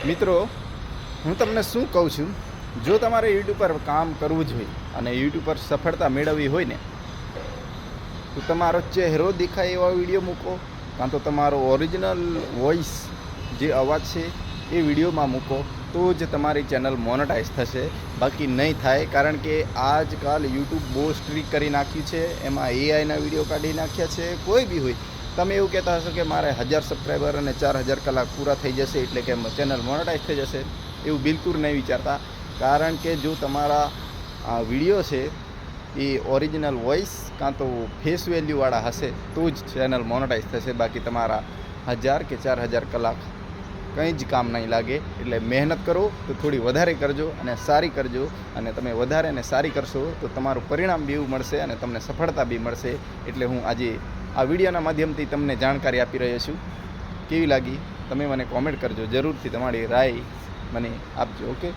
મિત્રો, હું તમને શું કહું છું, જો તમારે યુટ્યુબ પર કામ કરવું જ હોય અને યુટ્યુબ પર સફળતા મેળવવી હોય ને, તો તમારો ચહેરો દેખાય એવા વિડીયો મૂકો, કાં તો તમારો ઓરિજિનલ વોઇસ જે અવાજ છે એ વિડીયોમાં મૂકો, તો જ તમારી ચેનલ મોનેટાઈઝ થશે. બાકી નહીં થાય, કારણ કે આજકાલ યુટ્યુબ બહુ સ્ટ્રીક કરી નાખ્યું છે. એમાં એઆઈના વિડીયો કાઢી નાખ્યા છે. કોઈ બી હોય, તમે એવું કહેતા હશો કે મારે 1000 સબસ્ક્રાઈબર અને 4000 કલાક પૂરા થઈ જશે એટલે કે ચેનલ મોનેટાઈઝ થઈ જશે. એવું બિલકુલ નહીં વિચારતા, કારણ કે જો તમારા વિડીયો છે એ ઓરિજિનલ વોઇસ કાં તો ફેસ વેલ્યુવાળા હશે તો જ ચેનલ મોનેટાઈઝ થશે. બાકી તમારા 1000 કે 4000 કલાક કંઈ જ કામ નહીં લાગે. એટલે મહેનત કરો તો થોડી વધારે કરજો અને સારી કરજો, અને તમે વધારે અને સારી કરશો તો તમારું પરિણામ બી એવું મળશે અને તમને સફળતા બી મળશે. એટલે હું આજે આ વિડીયોના માધ્યમથી તમને જાણકારી આપી રહ્યો છું. કેવી લાગી તમે મને કોમેન્ટ કરજો, જરૂરથી તમારી રાય મને આપજો. ઓકે.